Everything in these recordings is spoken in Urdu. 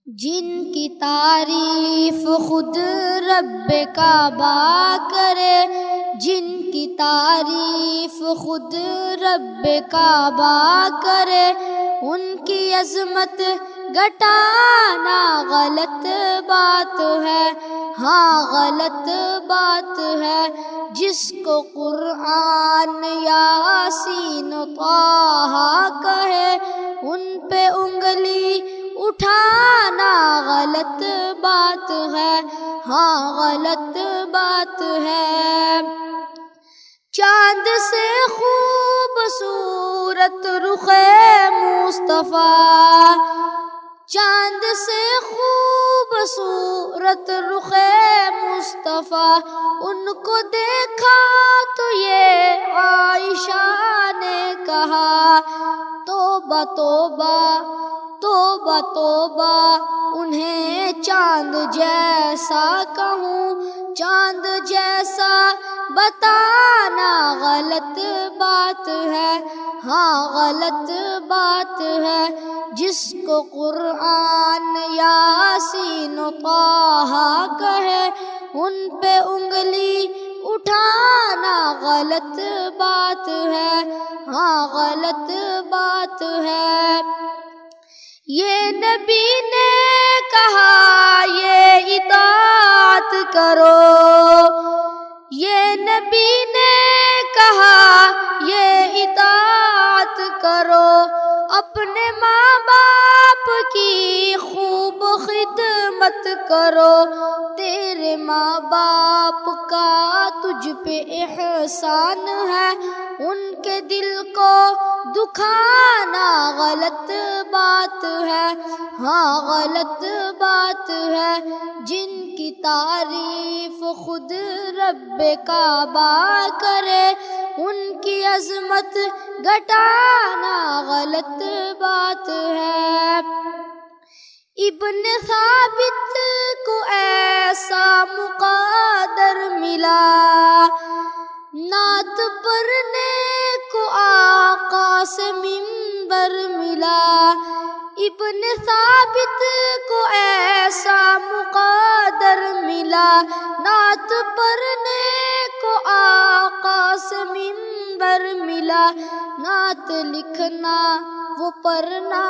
جن کی تعریف خود رب کعبہ کرے، جن کی تعریف خود رب کعبہ کرے، ان کی عظمت گھٹانا غلط بات ہے، ہاں غلط بات ہے۔ جس کو قرآن یاسین و طٰہٰ کہے، ان پہ انگلی اٹھانا غلط بات ہے، ہاں غلط بات ہے۔ چاند سے خوبصورت رخ مصطفیٰ، چاند سے خوبصورت رخ مصطفیٰ، ان کو دیکھا تو یہ عائشہ نے کہا، توبہ توبہ توبہ توبہ، انہیں چاند جیسا کہوں، چاند جیسا بتانا غلط بات ہے، ہاں غلط بات ہے۔ جس کو قرآن یاسین و طٰہٰ کہے، ان پہ انگلی اٹھانا غلط بات ہے، ہاں غلط بات ہے۔ یہ نبی نے کہا یہ اطاعت کرو، یہ نبی نے کہا یہ اطاعت کرو، اپنے ماں باپ کی خوب خدمت کرو، تیرے ماں باپ کا تجھ پہ احسان ہے، ان کے دل کو دکھانا غلط بات ہے، ہاں غلط بات ہے۔ جن کی تعریف خود رب کعبہ کرے، ان کی عظمت گھٹانا غلط بات ہے۔ ابن ثابت کو ایسا مقدر ملا، نعت پڑھنے کو آقا سے منبر ملا، ابن ثابت کو ایسا مقدر ملا، نعت پڑھنے کو آقا سے منبر ملا، نعت لکھنا وہ پڑھنا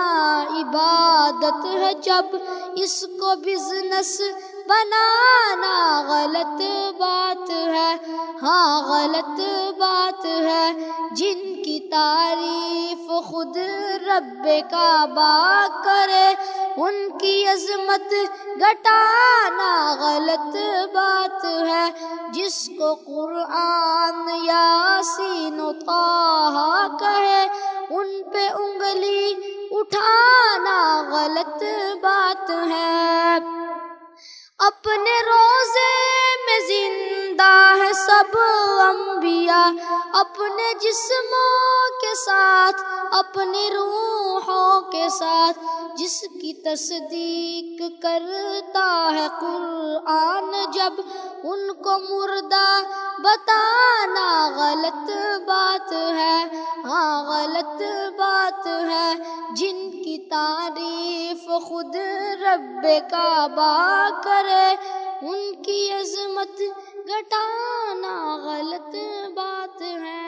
عبادت ہے، جب اس کو بزنس بنانا غلط بات ہے، ہاں غلط بات ہے۔ جن کی تعریف خود رب کعبہ کرے، ان کی عظمت گھٹانا غلط بات ہے۔ جس کو قرآن یاسین و طٰہٰ کہے، ان پہ انگلی اٹھانا غلط بات ہے۔ اپنے روضے میں زندہ ہے سب انبیاء، اپنے جسموں کے ساتھ اپنی روحوں کے ساتھ، جس کی تصدیق کرتا ہے قرآن، جب ان کو مردہ بتانا غلط بات ہے، ہاں غلط بات ہے۔ جن کی تعریف خود رب کعبہ کرے، ان کی عظمت گھٹانا غلط بات ہے۔